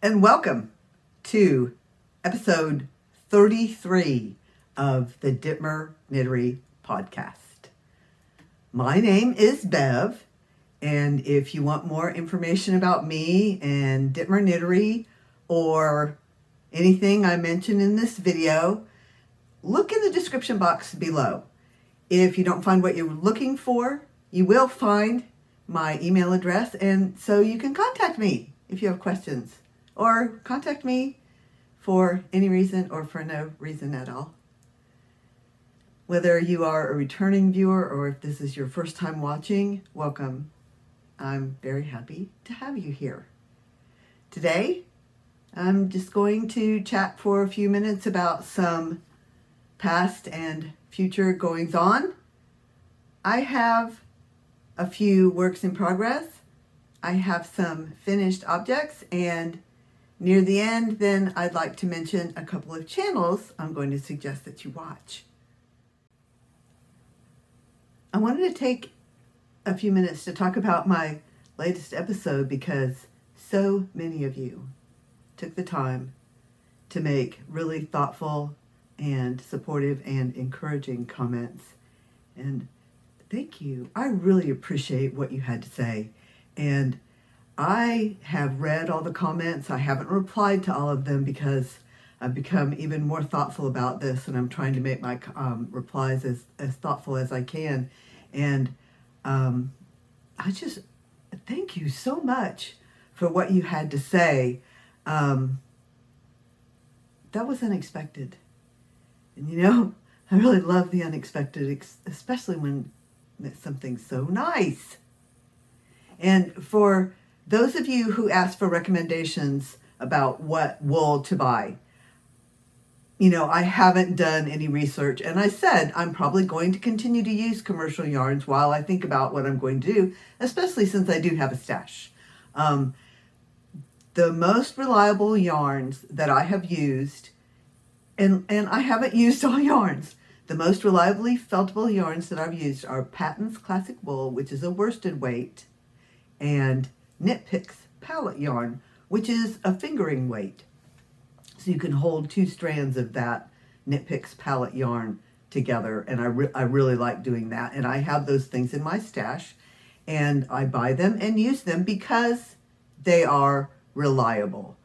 and welcome to episode 33 of the Dittmer Knittery podcast. My name is Bev, and if you want more information about me and Dittmer Knittery or anything I mention in this video, look in the description box below. If you don't find what you're looking for, you will find my email address, and so you can contact me if you have questions, or contact me for any reason or for no reason at all. Whether you are a returning viewer or if this is your first time watching, welcome. I'm very happy to have you here. Today, I'm just going to chat for a few minutes about some past and future goings on. I have a few works in progress. I have some finished objects, and near the end, then I'd like to mention a couple of channels I'm going to suggest that you watch. I wanted to take a few minutes to talk about my latest episode because so many of you took the time to make really thoughtful and supportive and encouraging comments. And thank you. I really appreciate what you had to say. And I have read all the comments. I haven't replied to all of them because I've become even more thoughtful about this, and I'm trying to make my replies as thoughtful as I can. And I just thank you so much for what you had to say. That was unexpected. And you know, I really love the unexpected, especially when it's something so nice. And for those of you who asked for recommendations about what wool to buy, you know, I haven't done any research, and I said I'm probably going to continue to use commercial yarns while I think about what I'm going to do, especially since I do have a stash. The most reliable yarns that I have used, and I haven't used all yarns, the most reliably feltable yarns that I've used are Patton's Classic Wool, which is a worsted weight, and Knit Picks palette yarn, which is a fingering weight. So you can hold two strands of that Knit Picks palette yarn together, and I really like doing that. And I have those things in my stash, and I buy them and use them because they are reliable.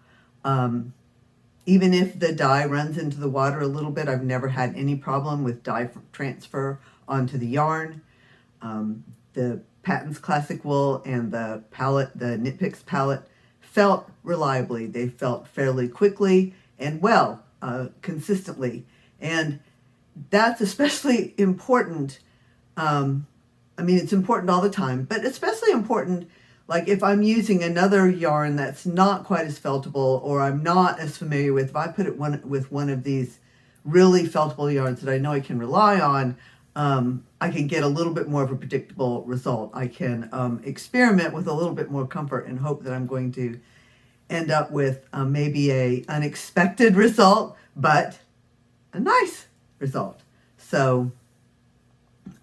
Even if the dye runs into the water a little bit, I've never had any problem with dye transfer onto the yarn. The Patton's Classic Wool and the Knit Picks palette, felt reliably. They felt fairly quickly and well, consistently. And that's especially important. I mean, it's important all the time, but especially important like if I'm using another yarn that's not quite as feltable, or I'm not as familiar with, if I put it with one of these really feltable yarns that I know I can rely on, I can get a little bit more of a predictable result. I can experiment with a little bit more comfort and hope that I'm going to end up with maybe a unexpected result, but a nice result. So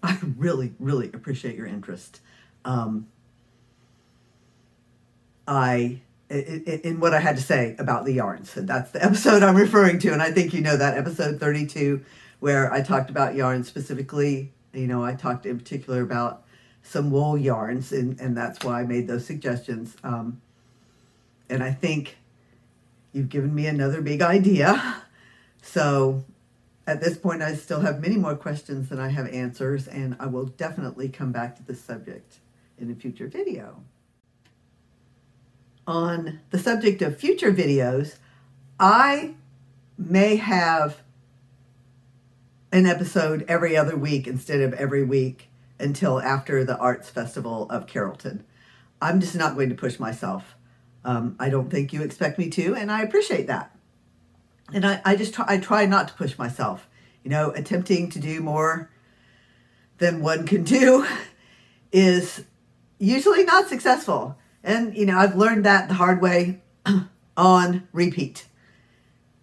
I really, really appreciate your interest. In what I had to say about the yarns. So that's the episode I'm referring to, and I think you know that, episode 32, where I talked about yarns specifically. You know, I talked in particular about some wool yarns, and that's why I made those suggestions. And I think you've given me another big idea. So at this point, I still have many more questions than I have answers, and I will definitely come back to this subject in a future video. On the subject of future videos, I may have an episode every other week instead of every week until after the Arts Festival of Carrollton. I'm just not going to push myself. I don't think you expect me to, and I appreciate that. And I try not to push myself. You know, attempting to do more than one can do is usually not successful. And, you know, I've learned that the hard way on repeat.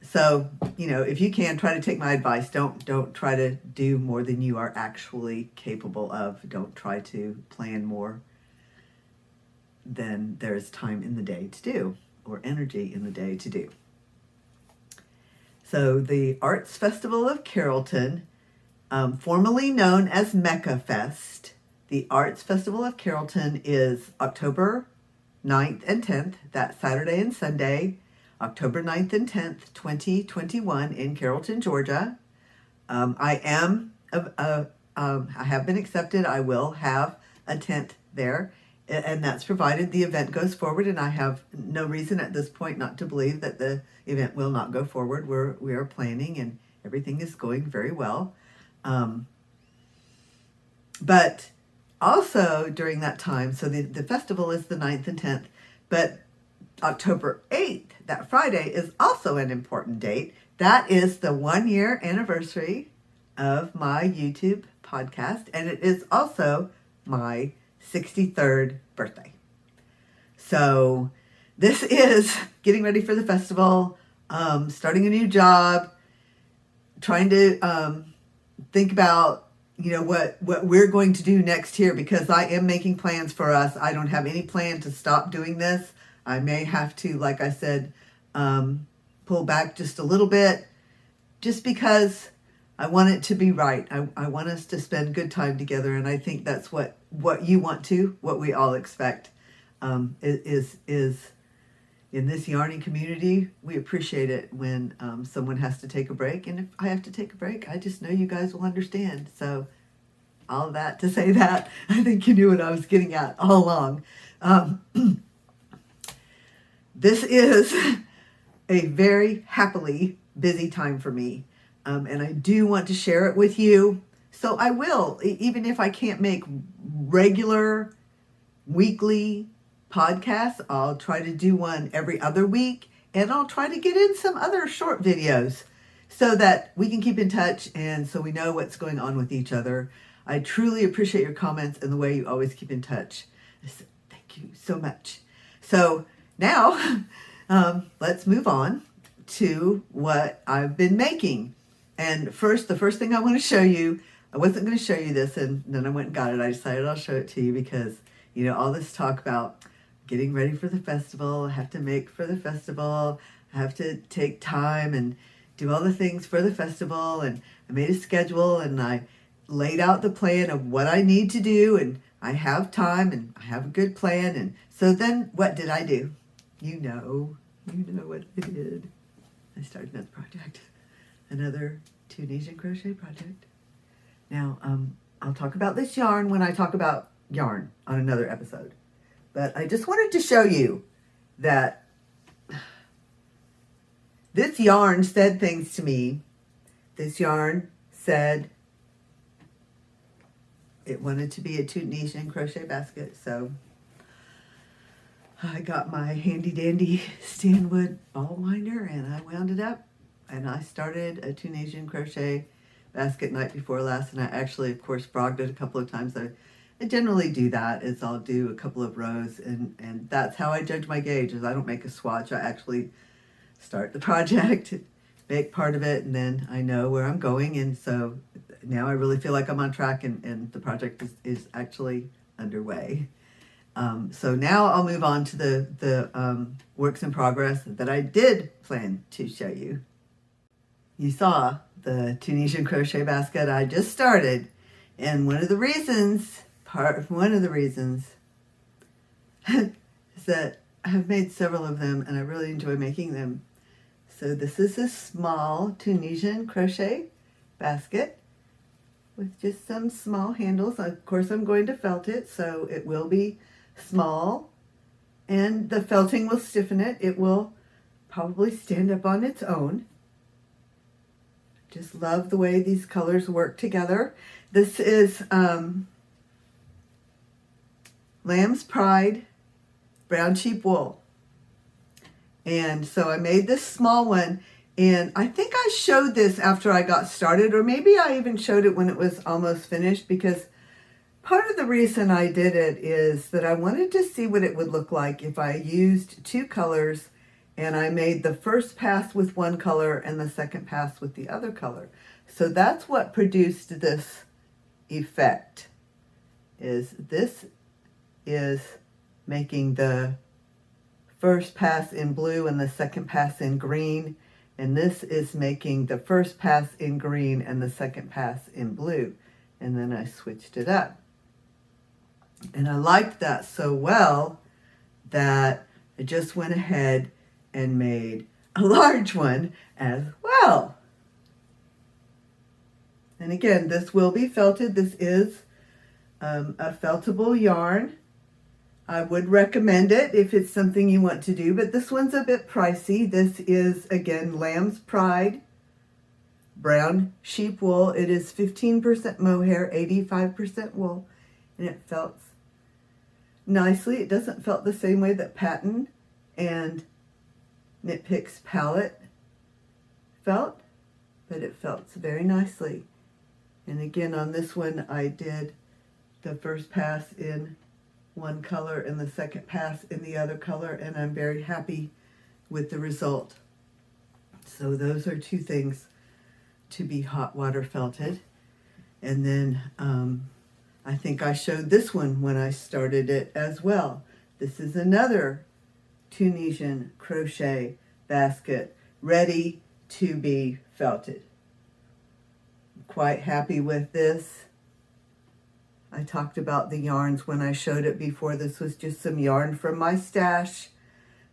So, you know, if you can, try to take my advice. Don't try to do more than you are actually capable of. Don't try to plan more than there's time in the day to do. or energy in the day to do. So the Arts Festival of Carrollton, formerly known as Mecca Fest, the Arts Festival of Carrollton is October 9th and 10th, that Saturday and Sunday, October 9th and 10th, 2021 in Carrollton, Georgia. I have been accepted. I will have a tent there, and that's provided the event goes forward, and I have no reason at this point not to believe that the event will not go forward. We are planning, and everything is going very well. But also during that time, so the festival is the 9th and 10th, but October 8th, that Friday, is also an important date. That is the 1-year anniversary of my YouTube podcast, and it is also my 63rd birthday. So this is getting ready for the festival, starting a new job, trying to think about what we're going to do next year, because I am making plans for us. I don't have any plan to stop doing this. I may have to, like I said, pull back just a little bit, just because I want it to be right. I want us to spend good time together, and I think that's what you want to, what we all expect, is in this yarning community. We appreciate it when someone has to take a break, and if I have to take a break, I just know you guys will understand. So all of that to say that, I think you knew what I was getting at all along. This is a very happily busy time for me, and I do want to share it with you. So I will, even if I can't make regular weekly podcasts, I'll try to do one every other week, and I'll try to get in some other short videos so that we can keep in touch and so we know what's going on with each other. I truly appreciate your comments and the way you always keep in touch. Thank you so much. So now let's move on to what I've been making. And the first thing I want to show you, I wasn't going to show you this, and then I went and got it. I decided I'll show it to you because, all this talk about getting ready for the festival, I have to make for the festival, I have to take time and do all the things for the festival, and I made a schedule, and I laid out the plan of what I need to do, and I have time, and I have a good plan. And so then what did I do? You know what I did. I started another project, another Tunisian crochet project. Now, I'll talk about this yarn when I talk about yarn on another episode. But I just wanted to show you that this yarn said things to me. This yarn said it wanted to be a Tunisian crochet basket. So I got my handy dandy Stanwood ball winder, and I wound it up, and I started a Tunisian crochet basket night before last. And I actually, of course, frogged it a couple of times. I generally do that, is I'll do a couple of rows, and that's how I judge my gauge, is I don't make a swatch. I actually start the project, make part of it, and then I know where I'm going. And so now I really feel like I'm on track, and the project is actually underway. So now I'll move on to the works in progress that I did plan to show you. You saw the Tunisian crochet basket I just started, and one of the reasons is that I've made several of them, and I really enjoy making them. So this is a small Tunisian crochet basket with just some small handles. Of course, I'm going to felt it, so it will be small, and the felting will stiffen it. It will probably stand up on its own. Just love the way these colors work together. This is Lamb's Pride brown sheep wool. And so I made this small one, and I think I showed this after I got started, or maybe I even showed it when it was almost finished, because part of the reason I did it is that I wanted to see what it would look like if I used two colors and I made the first pass with one color and the second pass with the other color. So that's what produced this effect. This is making the first pass in blue and the second pass in green. And this is making the first pass in green and the second pass in blue. And then I switched it up. And I liked that so well that I just went ahead and made a large one as well. And again, this will be felted. This is a feltable yarn. I would recommend it if it's something you want to do, but this one's a bit pricey. This is, again, Lamb's Pride brown sheep wool. It is 15% mohair, 85% wool, and it felts nicely. It doesn't felt the same way that Pattern and Knit Picks palette felt, but it felts very nicely. And again, on this one, I did the first pass in one color and the second pass in the other color, and I'm very happy with the result. So those are two things to be hot water felted. And then I think I showed this one when I started it as well. This is another Tunisian crochet basket ready to be felted. Quite happy with this. I talked about the yarns when I showed it before. This was just some yarn from my stash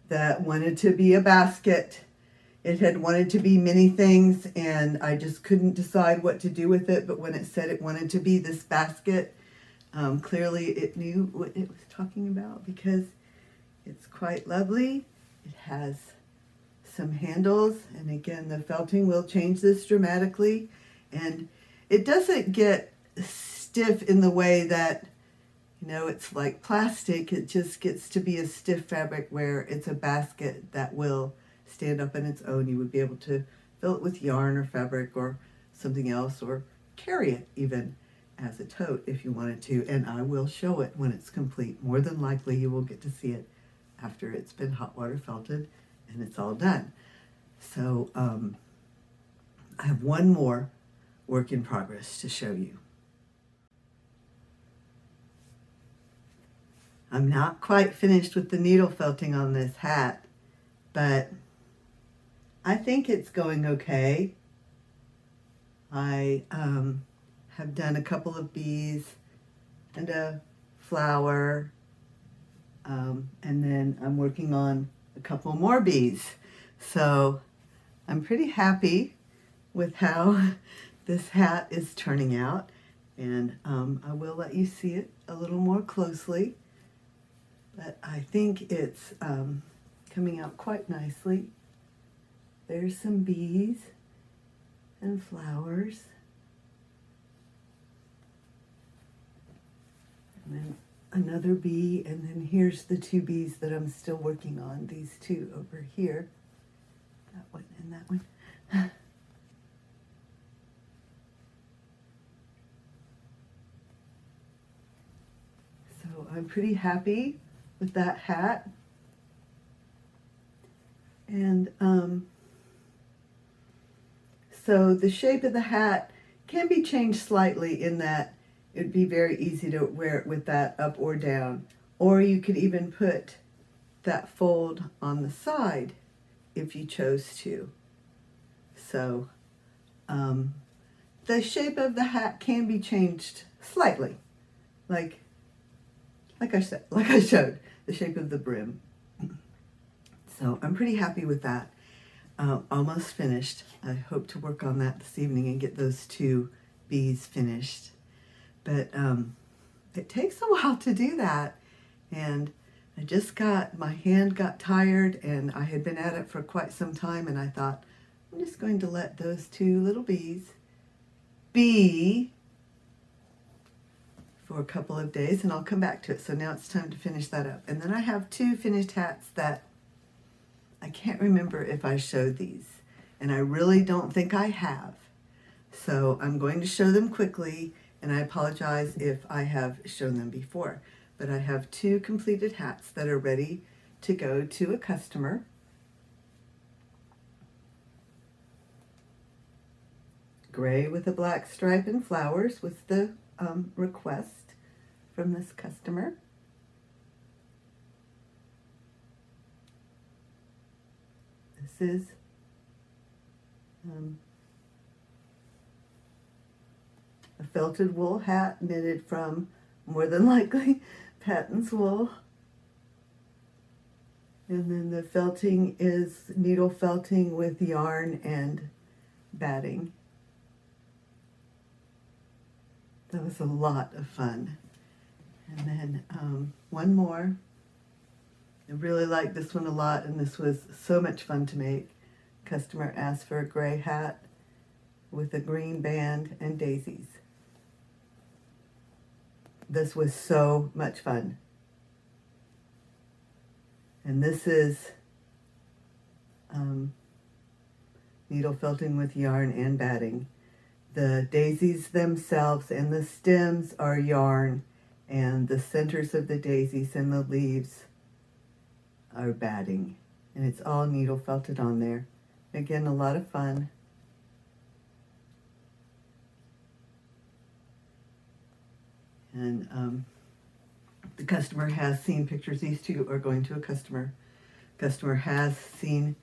that wanted to be a basket. It had wanted to be many things, and I just couldn't decide what to do with it. But when it said it wanted to be this basket, clearly it knew what it was talking about, because it's quite lovely. It has some handles, and again, the felting will change this dramatically. And it doesn't get stiff in the way that, you know, it's like plastic. It just gets to be a stiff fabric where it's a basket that will stand up on its own. You would be able to fill it with yarn or fabric or something else, or carry it even as a tote if you wanted to. And I will show it when it's complete. More than likely you will get to see it after it's been hot water felted and it's all done. So I have one more work in progress to show you. I'm not quite finished with the needle felting on this hat, but I think it's going okay. I have done a couple of bees and a flower, and then I'm working on a couple more bees. So I'm pretty happy with how this hat is turning out, and I will let you see it a little more closely, but I think it's coming out quite nicely. There's some bees and flowers, and then another bee, and then here's the two bees that I'm still working on, these two over here, that one and that one. So I'm pretty happy with that hat. And so the shape of the hat can be changed slightly in that it would be very easy to wear it with that up or down. Or you could even put that fold on the side if you chose to. So the shape of the hat can be changed slightly, like I showed, the shape of the brim. So I'm pretty happy with that. Almost finished. I hope to work on that this evening and get those two bees finished. But it takes a while to do that. And my hand got tired, and I had been at it for quite some time, and I thought, I'm just going to let those two little bees be for a couple of days, and I'll come back to it. So now it's time to finish that up. And then I have two finished hats that I can't remember if I showed these, and I really don't think I have. So I'm going to show them quickly, and I apologize if I have shown them before. But I have two completed hats that are ready to go to a customer. Gray with a black stripe and flowers was the request from this customer. This is a felted wool hat knitted from, more than likely, Patton's wool. And then the felting is needle felting with yarn and batting. That was a lot of fun. And then one more. I really liked this one a lot, and this was so much fun to make. Customer asked for a gray hat with a green band and daisies. This was so much fun. And this is needle felting with yarn and batting. The daisies themselves and the stems are yarn, and the centers of the daisies and the leaves are batting. And it's all needle felted on there. Again, a lot of fun. And the customer has seen pictures. These two are going to a customer. Customer has seen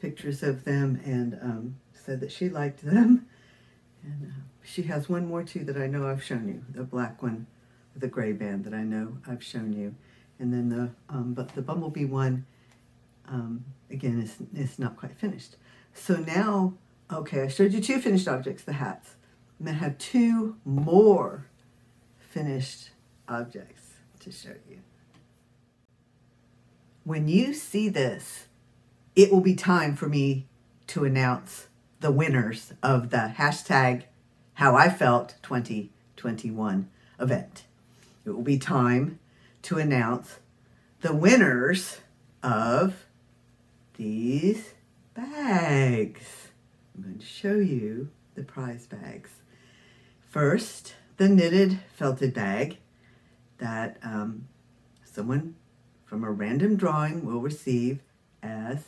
pictures of them and said that she liked them. And she has one more too that I know I've shown you. The black one with a gray band that I know I've shown you. And then but the bumblebee one, again, is not quite finished. So now, okay, I showed you two finished objects, the hats. I'm going to have two more finished objects to show you. When you see this, it will be time for me to announce the winners of the hashtag How I Felt 2021 event. It will be time to announce the winners of these bags. I'm going to show you the prize bags. First, the knitted felted bag that someone from a random drawing will receive as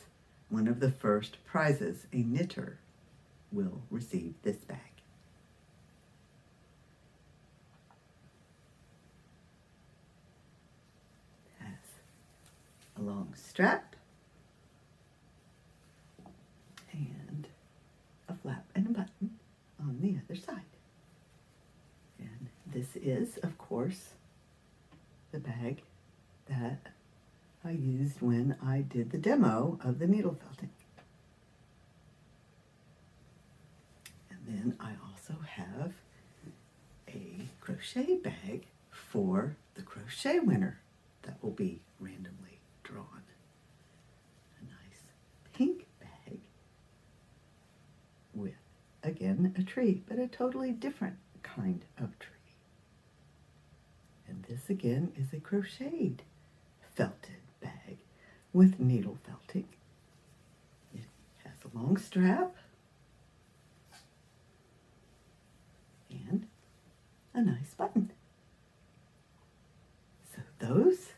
one of the first prizes. A knitter will receive this bag. It has a long strap and a flap and a button on the other side. And this is, of course, the bag that I used when I did the demo of the needle felting. And then I also have a crochet bag for the crochet winner that will be randomly drawn. A nice pink bag with, again, a tree, but a totally different kind of tree. And this again is a crocheted felted bag with needle felting. It has a long strap and a nice button. So those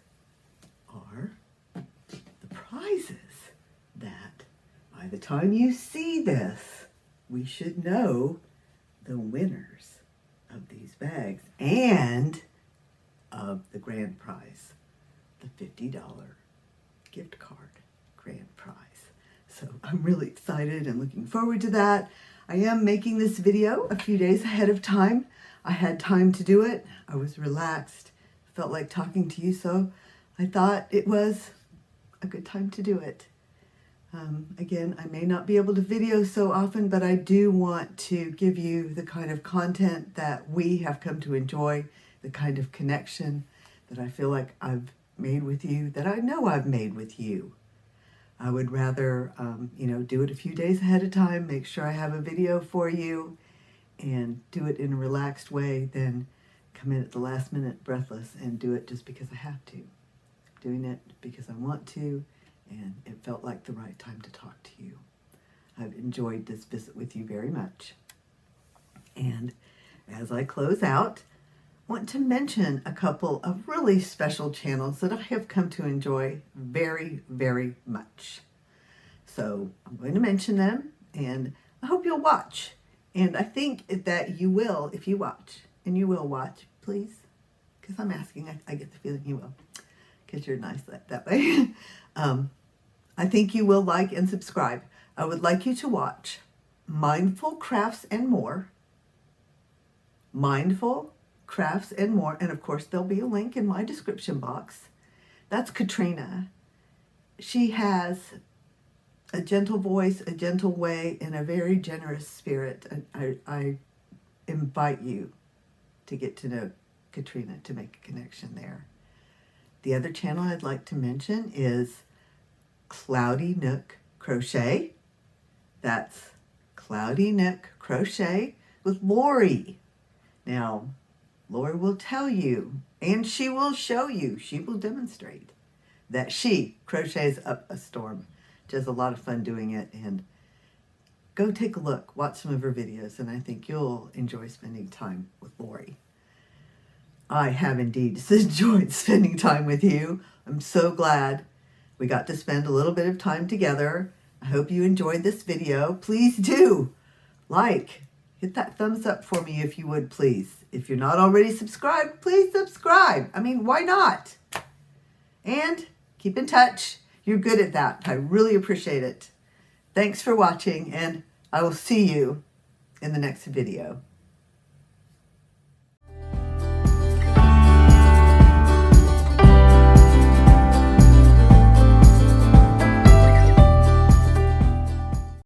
are the prizes that by the time you see this, we should know the winners of these bags and of the grand prize, the $50 gift card grand prize. So I'm really excited and looking forward to that. I am making this video a few days ahead of time. I had time to do it. I was relaxed, felt like talking to you, so I thought it was a good time to do it. Again, I may not be able to video so often, but I do want to give you the kind of content that we have come to enjoy, the kind of connection that I feel like I've made with you, that I know I've made with you. I would rather, do it a few days ahead of time, make sure I have a video for you, and do it in a relaxed way than come in at the last minute breathless and do it just because I have to. I'm doing it because I want to, and it felt like the right time to talk to you. I've enjoyed this visit with you very much. And as I close out, I want to mention a couple of really special channels that I have come to enjoy very, very much. So I'm going to mention them, and I hope you'll watch. And I think that you will if you watch. And you will watch, please. Because I'm asking, I get the feeling you will. Because you're nice that way. I think you will like and subscribe. I would like you to watch Mindful Crafts and More. Mindful Crafts and More. And of course, there'll be a link in my description box. That's Katrina. She has a gentle voice, a gentle way, and a very generous spirit. I invite you to get to know Katrina, to make a connection there. The other channel I'd like to mention is Cloudy Nook Crochet. That's Cloudy Nook Crochet with Laurie. Now, Laurie will tell you, and she will show you, she will demonstrate that she crochets up a storm. She has a lot of fun doing it, and go take a look, watch some of her videos, and I think you'll enjoy spending time with Laurie. I have indeed enjoyed spending time with you. I'm so glad we got to spend a little bit of time together. I hope you enjoyed this video. Please do hit that thumbs up for me if you would, please. If you're not already subscribed, please subscribe. I mean, why not? And keep in touch. You're good at that. I really appreciate it. Thanks for watching, and I will see you in the next video.